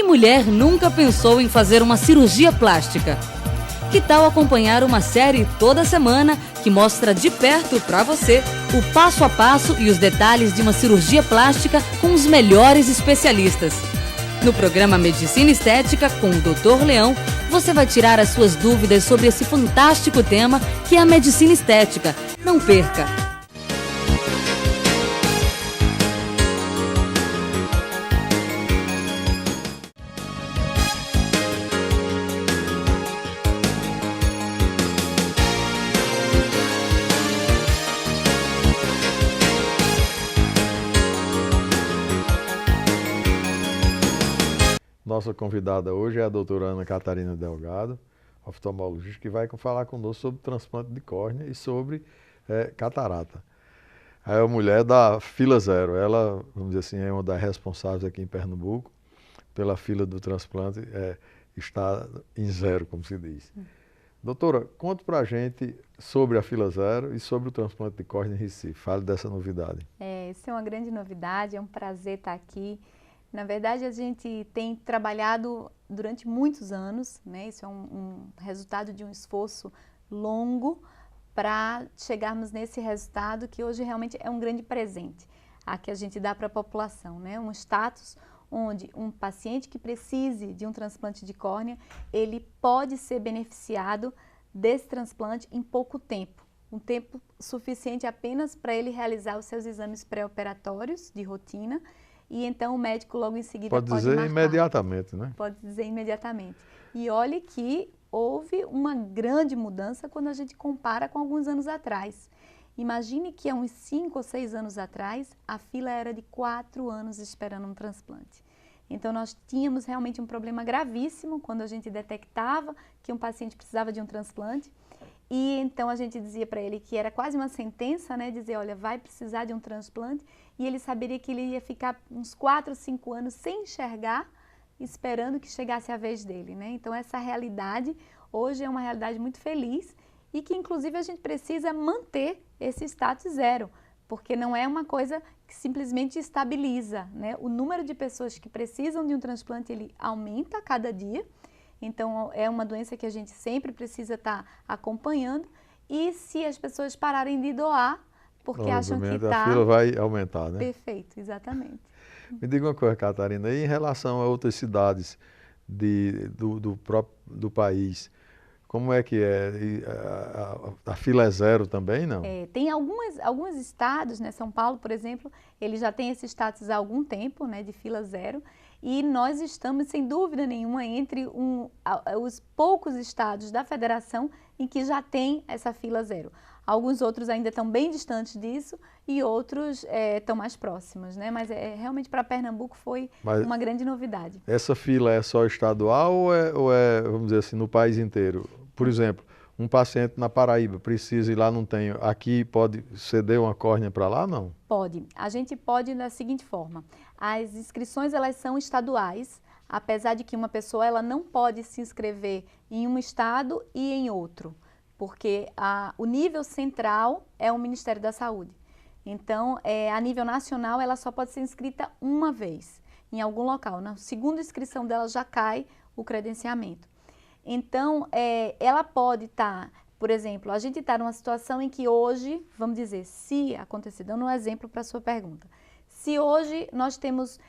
Que mulher nunca pensou em fazer uma cirurgia plástica? Que tal acompanhar uma série toda semana que mostra de perto para você o passo a passo e os detalhes de uma cirurgia plástica com os melhores especialistas? No programa Medicina Estética com o Dr. Leão, você vai tirar as suas dúvidas sobre esse fantástico tema que é a medicina estética. Não perca! Nossa convidada hoje é a doutora Ana Catarina Delgado, oftalmologista, que vai falar conosco sobre transplante de córnea e sobre catarata. É a mulher da fila zero. Ela, vamos dizer assim, é uma das responsáveis aqui em Pernambuco pela fila do transplante, está em zero, como se diz. Doutora, conte pra gente sobre a fila zero e sobre o transplante de córnea em Recife. Fale dessa novidade. Isso é uma grande novidade, é um prazer estar aqui. Na verdade, a gente tem trabalhado durante muitos anos, né? Isso é um resultado de um esforço longo para chegarmos nesse resultado que hoje realmente é um grande presente a que a gente dá para a população, né? Um status onde um paciente que precise de um transplante de córnea, ele pode ser beneficiado desse transplante em pouco tempo. Um tempo suficiente apenas para ele realizar os seus exames pré-operatórios de rotina. E então o médico logo em seguida pode dizer marcar. Imediatamente, né? Pode dizer imediatamente. E olhe que houve uma grande mudança quando a gente compara com alguns anos atrás. Imagine que há uns 5 ou 6 anos atrás, a fila era de 4 anos esperando um transplante. Então nós tínhamos realmente um problema gravíssimo quando a gente detectava que um paciente precisava de um transplante. E então a gente dizia para ele que era quase uma sentença, né? Dizer, olha, vai precisar de um transplante. E ele saberia que ele ia ficar uns 4 ou 5 anos sem enxergar, esperando que chegasse a vez dele, né? Então essa realidade hoje é uma realidade muito feliz e que inclusive a gente precisa manter esse status zero, porque não é uma coisa que simplesmente estabiliza, né? O número de pessoas que precisam de um transplante, ele aumenta a cada dia. Então, é uma doença que a gente sempre precisa estar acompanhando. E se as pessoas pararem de doar, porque acham que está... a fila vai aumentar, né? Perfeito, exatamente. Me diga uma coisa, Catarina, e em relação a outras cidades do país, como é que é? A fila é zero também, não? Tem alguns estados, né? São Paulo, por exemplo, ele já tem esse status há algum tempo, né? De fila zero. E nós estamos, sem dúvida nenhuma, entre os poucos estados da federação em que já tem essa fila zero. Alguns outros ainda estão bem distantes disso e outros estão mais próximos, né? Mas realmente para Pernambuco foi uma grande novidade. Essa fila é só estadual ou é, vamos dizer assim, no país inteiro? Por exemplo, um paciente na Paraíba precisa ir lá, não tem, aqui pode ceder uma córnea para lá, não? Pode. A gente pode da seguinte forma, as inscrições elas são estaduais, apesar de que uma pessoa ela não pode se inscrever em um estado e em outro, porque o nível central é o Ministério da Saúde. Então, a nível nacional, ela só pode ser inscrita uma vez, em algum local. Na segunda inscrição dela já cai o credenciamento. Então, ela pode estar, por exemplo, a gente está numa situação em que hoje, vamos dizer, se acontecer, dando um exemplo para a sua pergunta, se hoje nós temos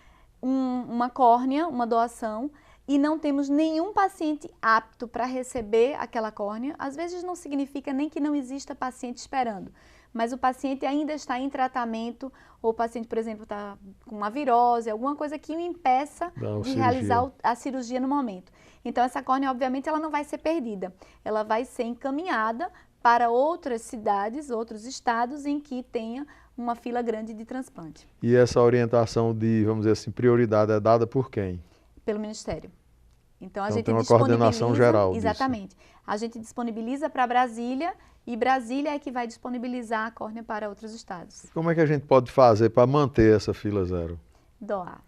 uma córnea, uma doação, e não temos nenhum paciente apto para receber aquela córnea, às vezes não significa nem que não exista paciente esperando, mas o paciente ainda está em tratamento, ou o paciente, por exemplo, está com uma virose, alguma coisa que o impeça de realizar a cirurgia no momento. Então, essa córnea, obviamente, ela não vai ser perdida, ela vai ser encaminhada para outras cidades, outros estados em que tenha uma fila grande de transplante. E essa orientação de, vamos dizer assim, prioridade é dada por quem? Pelo Ministério. Então, a gente tem uma coordenação geral disso. Exatamente. A gente disponibiliza para Brasília e Brasília é que vai disponibilizar a córnea para outros estados. Como é que a gente pode fazer para manter essa fila zero? Doar.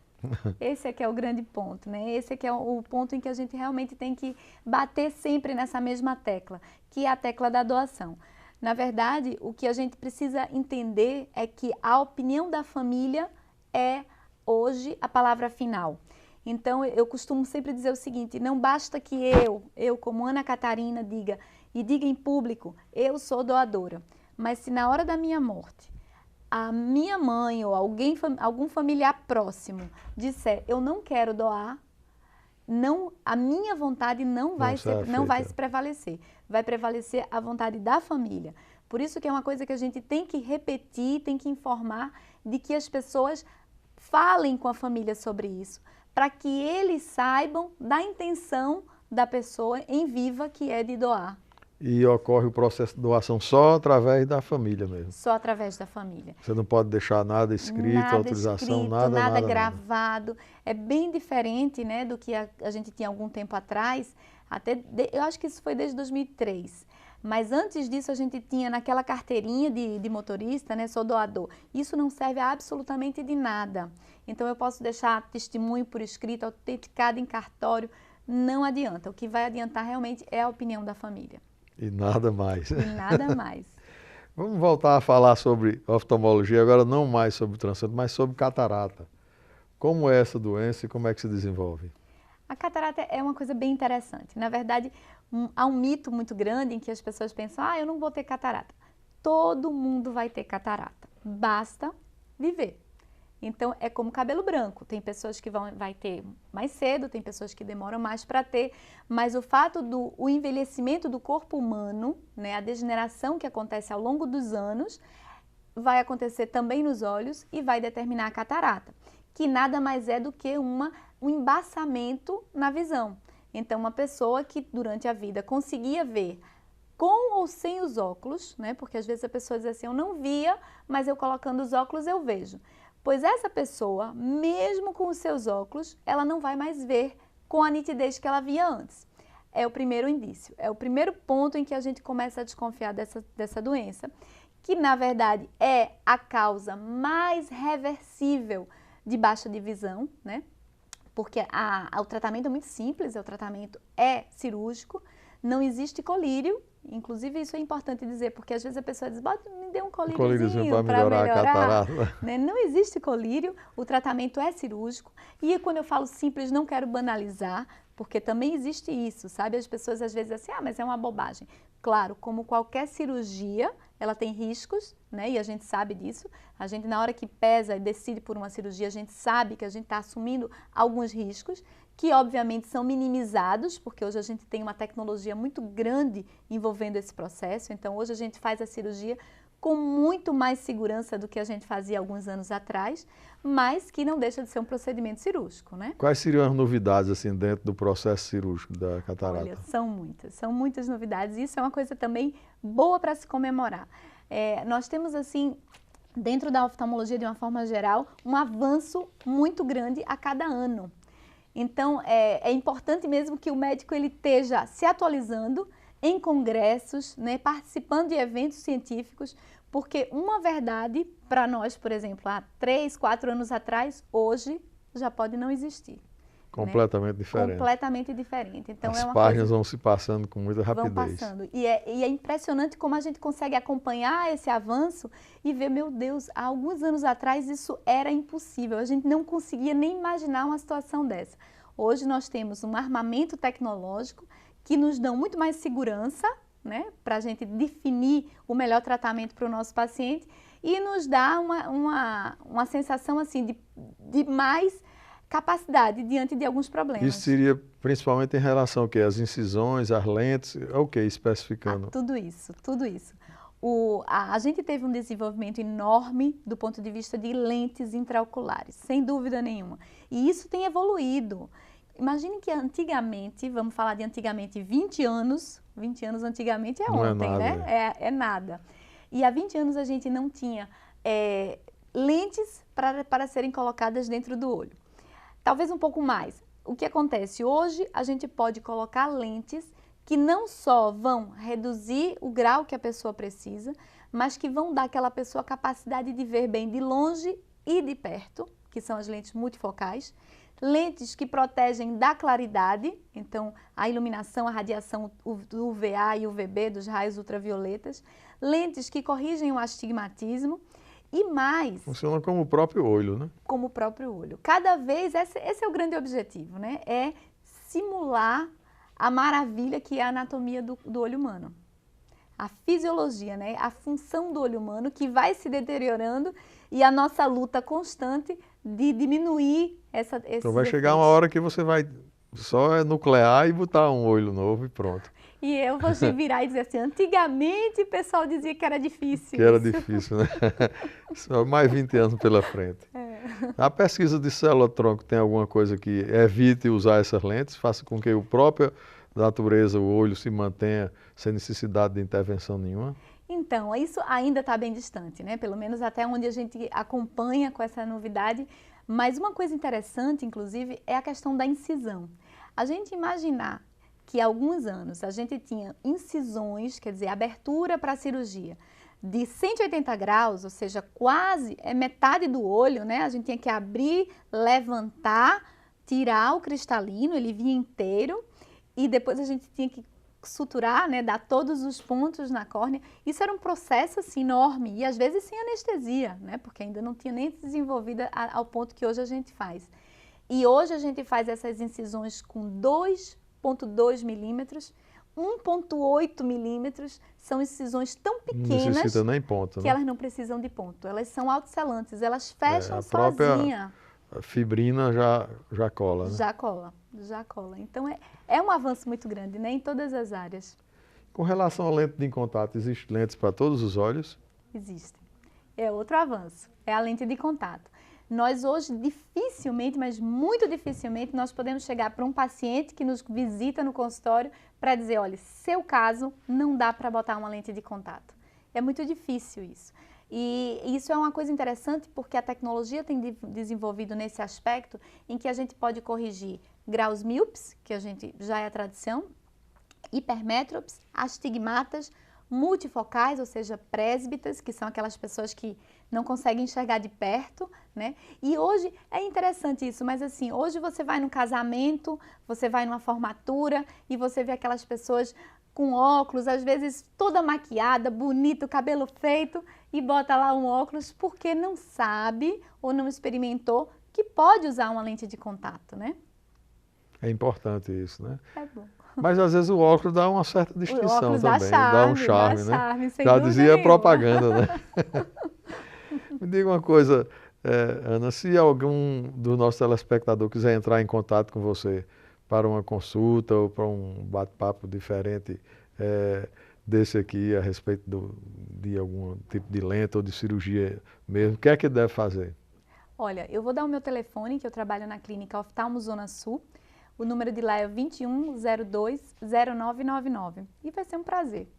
Esse é que é o grande ponto, né? Esse é que é o ponto em que a gente realmente tem que bater sempre nessa mesma tecla, que é a tecla da doação. Na verdade, o que a gente precisa entender é que a opinião da família é hoje a palavra final. Então, eu costumo sempre dizer o seguinte, não basta que eu como Ana Catarina, diga em público, eu sou doadora. Mas se na hora da minha morte, a minha mãe ou algum familiar próximo disser, eu não quero doar, a minha vontade não vai se prevalecer. Vai prevalecer a vontade da família. Por isso que é uma coisa que a gente tem que repetir, tem que informar de que as pessoas falem com a família sobre isso, para que eles saibam da intenção da pessoa em viva que é de doar. E ocorre o processo de doação só através da família mesmo? Só através da família. Você não pode deixar nada escrito, autorização, nada gravado. É bem diferente, né, do que a gente tinha algum tempo atrás. Eu acho que isso foi desde 2003. Mas antes disso a gente tinha naquela carteirinha de motorista, né, sou doador. Isso não serve absolutamente de nada. Então eu posso deixar testemunho por escrito, autenticado em cartório, não adianta. O que vai adiantar realmente é a opinião da família. E nada mais. E nada mais. Vamos voltar a falar sobre oftalmologia, agora não mais sobre transplante, mas sobre catarata. Como é essa doença e como é que se desenvolve? A catarata é uma coisa bem interessante. Na verdade, há um mito muito grande em que as pessoas pensam, eu não vou ter catarata. Todo mundo vai ter catarata, basta viver. Então, é como cabelo branco. Tem pessoas que vai ter mais cedo, tem pessoas que demoram mais para ter, mas o fato do envelhecimento do corpo humano, né, a degeneração que acontece ao longo dos anos, vai acontecer também nos olhos e vai determinar a catarata, que nada mais é do que um embaçamento na visão. Então, uma pessoa que durante a vida conseguia ver com ou sem os óculos, né, porque às vezes a pessoa diz assim, eu não via, mas eu colocando os óculos eu vejo. Pois essa pessoa, mesmo com os seus óculos, ela não vai mais ver com a nitidez que ela via antes. É o primeiro indício, é o primeiro ponto em que a gente começa a desconfiar dessa doença, que na verdade é a causa mais reversível de baixa de visão, né? Porque o tratamento é muito simples, o tratamento é cirúrgico, não existe colírio. Inclusive, isso é importante dizer, porque às vezes a pessoa diz, me dê um colíriozinho para melhorar. A catarata. Né? Não existe colírio, o tratamento é cirúrgico. E quando eu falo simples, não quero banalizar, porque também existe isso, sabe? As pessoas às vezes dizem assim, mas é uma bobagem. Claro, como qualquer cirurgia, ela tem riscos, né? E a gente sabe disso. A gente, na hora que pesa e decide por uma cirurgia, a gente sabe que a gente está assumindo alguns riscos, que obviamente são minimizados, porque hoje a gente tem uma tecnologia muito grande envolvendo esse processo. Então, hoje a gente faz a cirurgia com muito mais segurança do que a gente fazia alguns anos atrás, mas que não deixa de ser um procedimento cirúrgico, né? Quais seriam as novidades assim dentro do processo cirúrgico da catarata? Olha, são muitas novidades. Isso é uma coisa também boa para se comemorar. Nós temos assim, dentro da oftalmologia de uma forma geral, um avanço muito grande a cada ano. Então, é importante mesmo que o médico ele esteja se atualizando em congressos, né, participando de eventos científicos, porque uma verdade para nós, por exemplo, há 3, 4 anos atrás, hoje já pode não existir. Completamente diferente. Completamente diferente. Então, as páginas vão se passando com muita rapidez. Vão passando. E é impressionante como a gente consegue acompanhar esse avanço e ver, meu Deus, há alguns anos atrás isso era impossível. A gente não conseguia nem imaginar uma situação dessa. Hoje nós temos um armamento tecnológico que nos dá muito mais segurança, né, para a gente definir o melhor tratamento para o nosso paciente e nos dá uma sensação assim de mais capacidade diante de alguns problemas. Isso seria principalmente em relação ao quê? As incisões, as lentes, o que especificando? Tudo isso, tudo isso. A gente teve um desenvolvimento enorme do ponto de vista de lentes intraoculares, sem dúvida nenhuma. E isso tem evoluído. Imagine que antigamente, vamos falar de antigamente, 20 anos antigamente é ontem, não é nada, né? É nada. E há 20 anos a gente não tinha lentes para serem colocadas dentro do olho. Talvez um pouco mais. O que acontece? Hoje a gente pode colocar lentes que não só vão reduzir o grau que a pessoa precisa, mas que vão dar àquela pessoa a capacidade de ver bem de longe e de perto, que são as lentes multifocais. Lentes que protegem da claridade, então a iluminação, a radiação do UVA e UVB, dos raios ultravioletas. Lentes que corrigem o astigmatismo E mais... Funciona como o próprio olho, né? Como o próprio olho. Cada vez, esse é o grande objetivo, né? É simular a maravilha que é a anatomia do olho humano. A fisiologia, né? A função do olho humano que vai se deteriorando e a nossa luta constante de diminuir esses Então vai chegar efeitos. uma hora que você vai só nuclear e botar um olho novo e pronto. E eu vou virar e dizer assim, antigamente o pessoal dizia que era difícil. Que era isso. difícil, né? Só mais 20 anos pela frente. É. A pesquisa de célula-tronco tem alguma coisa que evite usar essas lentes, faça com que a própria natureza, o olho, se mantenha sem necessidade de intervenção nenhuma? Então, isso ainda está bem distante, né? Pelo menos até onde a gente acompanha com essa novidade. Mas uma coisa interessante, inclusive, é a questão da incisão. A gente imaginar que há alguns anos a gente tinha incisões, quer dizer, abertura para a cirurgia de 180 graus, ou seja, quase metade do olho, né? A gente tinha que abrir, levantar, tirar o cristalino, ele vinha inteiro, e depois a gente tinha que suturar, né? Dar todos os pontos na córnea. Isso era um processo assim, enorme, e às vezes sem anestesia, né? Porque ainda não tinha nem desenvolvida ao ponto que hoje a gente faz. E hoje a gente faz essas incisões com 2,2 milímetros, 1,8 milímetros, são incisões tão pequenas Não necessita nem ponto, que né? elas não precisam de ponto. Elas são autosselantes, elas fecham A própria sozinha. fibrina já cola, né? Já cola. Então é um avanço muito grande, né? Em todas as áreas Com relação à lente de contato, existem lentes para todos os olhos? existem. É outro avanço, é a lente de contato. Nós hoje dificilmente, mas muito dificilmente, nós podemos chegar para um paciente que nos visita no consultório para dizer, olha, seu caso não dá para botar uma lente de contato. É muito difícil isso. E isso é uma coisa interessante porque a tecnologia tem desenvolvido nesse aspecto em que a gente pode corrigir graus míopes, que a gente já é a tradição, hipermétropes, astigmatas, multifocais, ou seja, presbítas, que são aquelas pessoas que não conseguem enxergar de perto, né? E hoje é interessante isso, mas assim, hoje você vai num casamento, você vai numa formatura e você vê aquelas pessoas com óculos, às vezes toda maquiada, bonito, cabelo feito, e bota lá um óculos porque não sabe ou não experimentou que pode usar uma lente de contato, né? É importante isso, né? É bom. Mas às vezes o óculos dá uma certa distinção também, dá um charme, né? Sem Já dúvida dizia a nenhuma. propaganda, né? Me diga uma coisa, Ana, se algum dos nossos telespectadores quiser entrar em contato com você para uma consulta ou para um bate-papo diferente desse aqui a respeito de algum tipo de lente ou de cirurgia mesmo, o que é que deve fazer? Olha, eu vou dar o meu telefone, que eu trabalho na clínica Oftalmo Zona Sul. O número de lá é 2102-0999 e vai ser um prazer.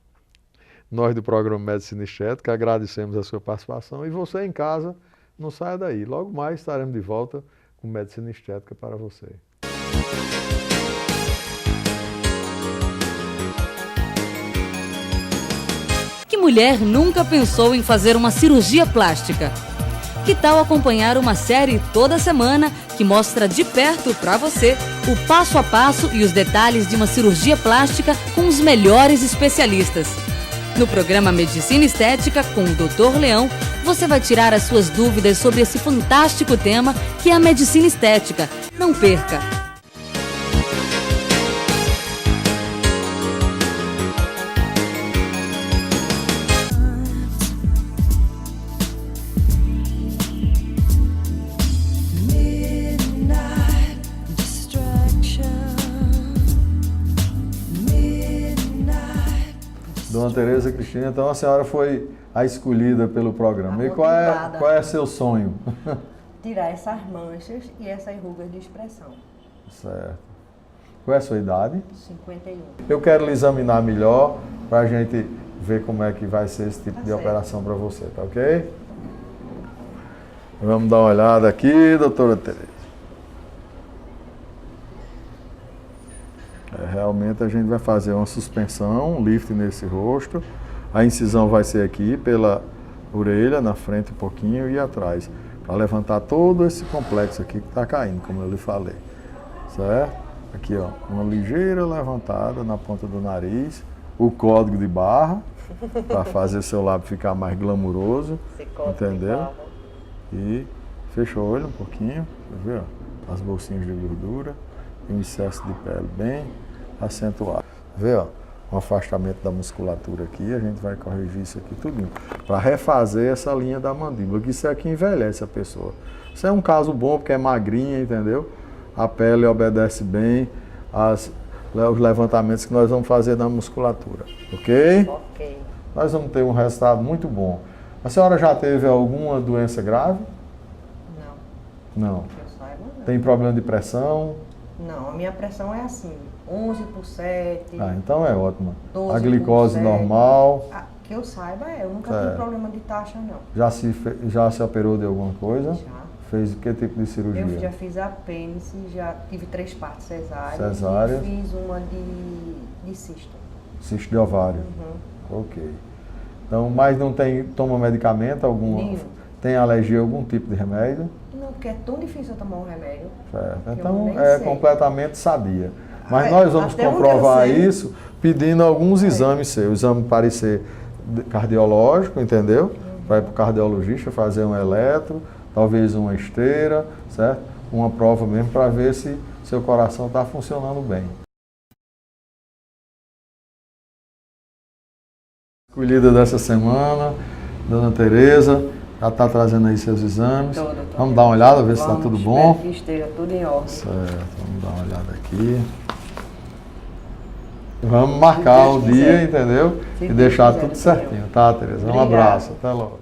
Nós do programa Medicina Estética agradecemos a sua participação e você em casa, não saia daí. Logo mais estaremos de volta com Medicina Estética para você. Que mulher nunca pensou em fazer uma cirurgia plástica? Que tal acompanhar uma série toda semana que mostra de perto para você o passo a passo e os detalhes de uma cirurgia plástica com os melhores especialistas? No programa Medicina Estética com o Dr. Leão, você vai tirar as suas dúvidas sobre esse fantástico tema que é a medicina estética. Não perca! Dona Tereza Cristina, então a senhora foi a escolhida pelo programa. E qual é seu sonho? Tirar essas manchas e essas rugas de expressão. Certo. Qual é a sua idade? 51. Eu quero lhe examinar melhor para a gente ver como é que vai ser esse tipo de operação para você, tá ok? Vamos dar uma olhada aqui, doutora Tereza. Realmente a gente vai fazer uma suspensão, um lift nesse rosto. A incisão vai ser aqui pela orelha, na frente um pouquinho e atrás, para levantar todo esse complexo aqui que está caindo, como eu lhe falei. Certo? Aqui, ó, uma ligeira levantada na ponta do nariz, o código de barra, para fazer seu lábio ficar mais glamuroso, entendeu? E fecha o olho um pouquinho, tá vendo? As bolsinhas de gordura, um excesso de pele bem acentuado. Vê, ó, um afastamento da musculatura aqui, a gente vai corrigir isso aqui tudinho, para refazer essa linha da mandíbula, que isso aqui envelhece a pessoa. Isso é um caso bom porque é magrinha, entendeu? A pele obedece bem os levantamentos que nós vamos fazer na musculatura, ok? Ok. Nós vamos ter um resultado muito bom. A senhora já teve alguma doença grave? Não. Não. Que eu saiba, não. Tem problema de pressão? Não, a minha pressão é assim, 11 por 7. Ah, então é ótimo. 12 A glicose por 7. normal? Que eu saiba, eu nunca Certo. tive problema de taxa, não. Já se operou de alguma coisa? Já. Fez que tipo de cirurgia? Eu já fiz apêndice, já tive 3 partes cesáreas. Cesárea. E fiz uma de cisto. Cisto de ovário. Uhum. Ok. Então, mas não toma medicamento algum? Nenhum. Tem alergia a algum tipo de remédio? Não, porque é tão difícil eu tomar um remédio. Certo. Eu Então nem é sei. completamente sadia. Mas É, nós vamos até onde comprovar eu sei. isso pedindo alguns exames seus. Exame parecer cardiológico, entendeu? Vai para o cardiologista fazer um eletro, talvez uma esteira, certo? Uma prova mesmo para ver se seu coração está funcionando bem. Escolhida dessa semana, Dona Tereza, já está trazendo aí seus exames. Vamos dar uma olhada, ver se está tudo bom. Espero que esteja tudo em ordem. Certo, vamos dar uma olhada aqui. Vamos marcar o dia, entendeu? Se E Deus deixar quiser, tudo certinho, tá, Tereza? Um Obrigada. abraço, até logo.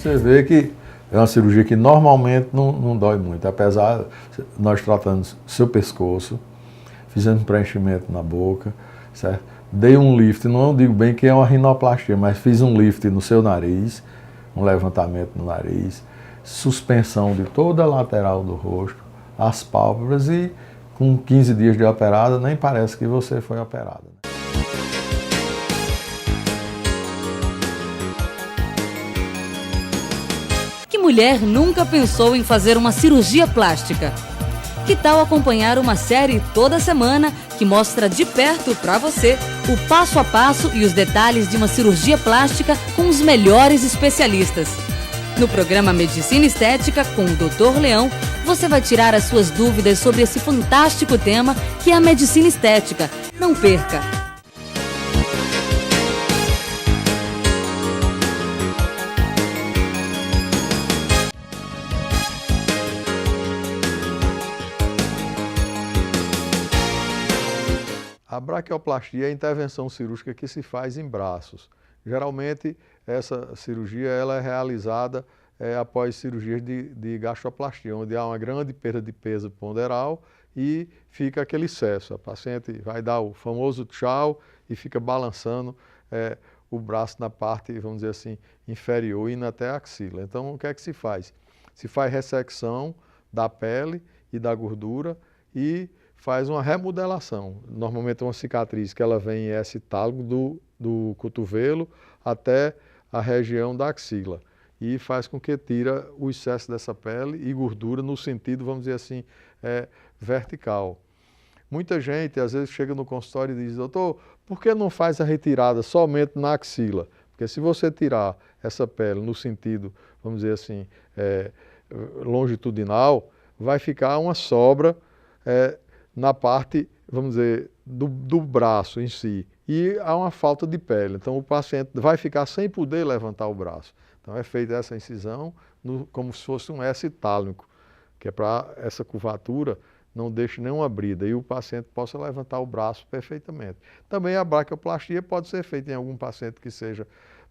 você vê que é uma cirurgia que normalmente não dói muito, apesar de nós tratando seu pescoço, fizemos um preenchimento na boca, certo? Dei um lift, não digo bem que é uma rinoplastia, mas fiz um lift no seu nariz, um levantamento no nariz, suspensão de toda a lateral do rosto, as pálpebras e com 15 dias de operada nem parece que você foi operado. Que mulher nunca pensou em fazer uma cirurgia plástica? Que tal acompanhar uma série toda semana que mostra de perto para você o passo a passo e os detalhes de uma cirurgia plástica com os melhores especialistas? No programa Medicina Estética com o Dr. Leão, você vai tirar as suas dúvidas sobre esse fantástico tema que é a medicina estética. Não perca! A braquioplastia é a intervenção cirúrgica que se faz em braços. Geralmente, essa cirurgia ela é realizada após cirurgias de gastroplastia, onde há uma grande perda de peso ponderal e fica aquele excesso. A paciente vai dar o famoso tchau e fica balançando o braço na parte, vamos dizer assim, inferior, indo até a axila. Então, o que é que se faz? Se faz ressecção da pele e da gordura e faz uma remodelação. Normalmente é uma cicatriz que ela vem em S-tálogo do cotovelo até a região da axila e faz com que tira o excesso dessa pele e gordura no sentido, vamos dizer assim, vertical. Muita gente às vezes chega no consultório e diz: doutor, por que não faz a retirada somente na axila? Porque se você tirar essa pele no sentido, vamos dizer assim, longitudinal, vai ficar uma sobra na parte, vamos dizer, do braço em si. E há uma falta de pele. Então o paciente vai ficar sem poder levantar o braço. Então é feita essa incisão como se fosse um S tálmico, que é para essa curvatura não deixe nenhuma brida e o paciente possa levantar o braço perfeitamente. Também a braquioplastia pode ser feita em algum paciente que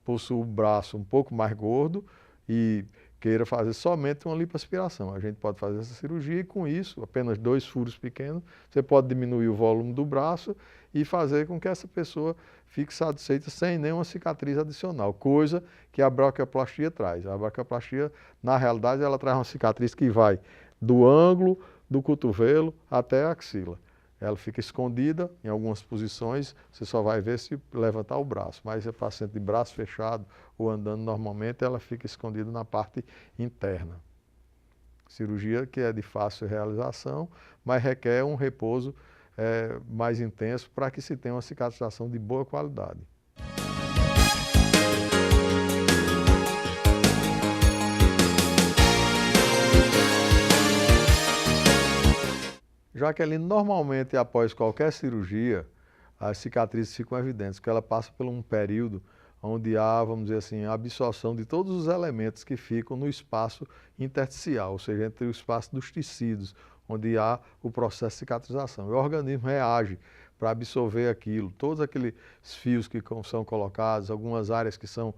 possua o braço um pouco mais gordo e queira fazer somente uma lipoaspiração. A gente pode fazer essa cirurgia e com isso, apenas 2 furos pequenos, você pode diminuir o volume do braço e fazer com que essa pessoa fique satisfeita sem nenhuma cicatriz adicional, coisa que a braquioplastia traz. A braquioplastia, na realidade, ela traz uma cicatriz que vai do ângulo do cotovelo até a axila. Ela fica escondida em algumas posições, você só vai ver se levantar o braço, mas a paciente de braço fechado ou andando normalmente, ela fica escondida na parte interna. Cirurgia que é de fácil realização, mas requer um repouso mais intenso para que se tenha uma cicatrização de boa qualidade. Jaqueline, normalmente após qualquer cirurgia, as cicatrizes ficam evidentes, porque ela passa por um período onde há, vamos dizer assim, a absorção de todos os elementos que ficam no espaço intersticial, ou seja, entre o espaço dos tecidos, onde há o processo de cicatrização. E o organismo reage para absorver aquilo, todos aqueles fios que são colocados, algumas áreas que são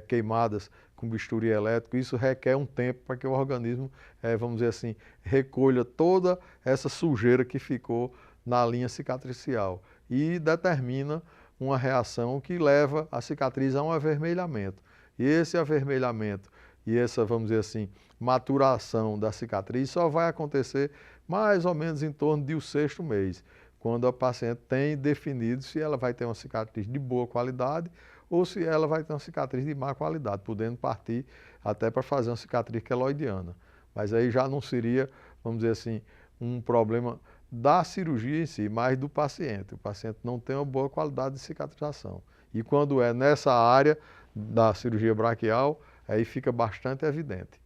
queimadas com bisturi elétrico, isso requer um tempo para que o organismo, vamos dizer assim, recolha toda essa sujeira que ficou na linha cicatricial e determina uma reação que leva a cicatriz a um avermelhamento. E esse avermelhamento e essa, vamos dizer assim, maturação da cicatriz só vai acontecer mais ou menos em torno do 6º mês, quando a paciente tem definido se ela vai ter uma cicatriz de boa qualidade ou se ela vai ter uma cicatriz de má qualidade, podendo partir até para fazer uma cicatriz queloidiana. Mas aí já não seria, vamos dizer assim, um problema da cirurgia em si, mas do paciente. O paciente não tem uma boa qualidade de cicatrização. E quando é nessa área da cirurgia braquial, aí fica bastante evidente.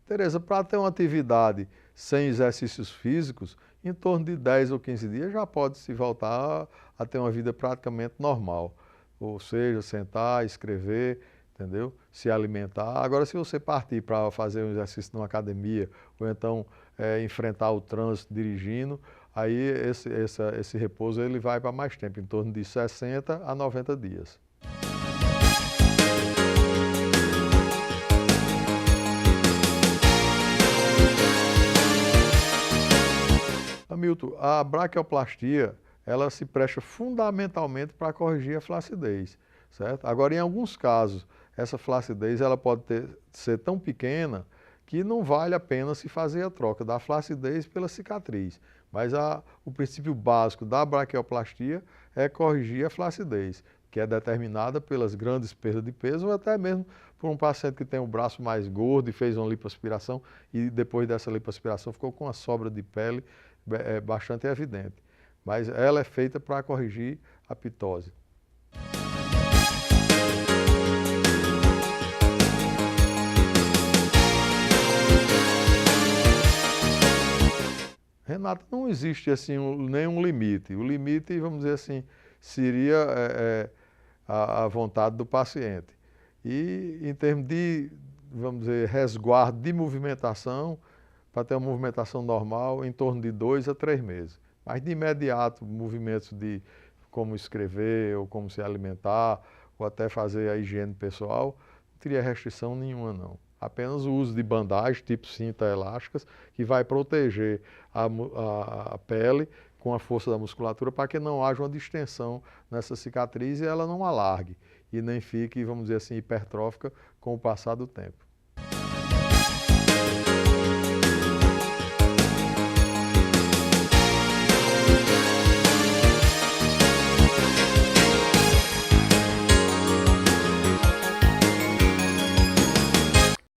Tereza, para ter uma atividade sem exercícios físicos, em torno de 10 ou 15 dias já pode se voltar a ter uma vida praticamente normal. Ou seja, sentar, escrever, entendeu? Se alimentar. Agora, se você partir para fazer um exercício numa academia, ou então enfrentar o trânsito dirigindo, aí esse repouso ele vai para mais tempo, em torno de 60 a 90 dias. Hamilton, a braquioplastia, ela se presta fundamentalmente para corrigir a flacidez, certo? Agora, em alguns casos, essa flacidez ela pode ser tão pequena que não vale a pena se fazer a troca da flacidez pela cicatriz. Mas o princípio básico da braquioplastia é corrigir a flacidez, que é determinada pelas grandes perdas de peso ou até mesmo por um paciente que tem o braço mais gordo e fez uma lipoaspiração e depois dessa lipoaspiração ficou com uma sobra de pele bastante evidente. Mas ela é feita para corrigir a pitose. Renata, não existe assim nenhum limite. O limite, vamos dizer assim, seria a vontade do paciente. E em termos de, vamos dizer, resguardo de movimentação, para ter uma movimentação normal, em torno de 2 a 3 meses. Mas de imediato, movimentos de como escrever, ou como se alimentar, ou até fazer a higiene pessoal, não teria restrição nenhuma não. Apenas o uso de bandagem, tipo cinta elásticas, que vai proteger a pele com a força da musculatura para que não haja uma distensão nessa cicatriz e ela não alargue e nem fique, vamos dizer assim, hipertrófica com o passar do tempo.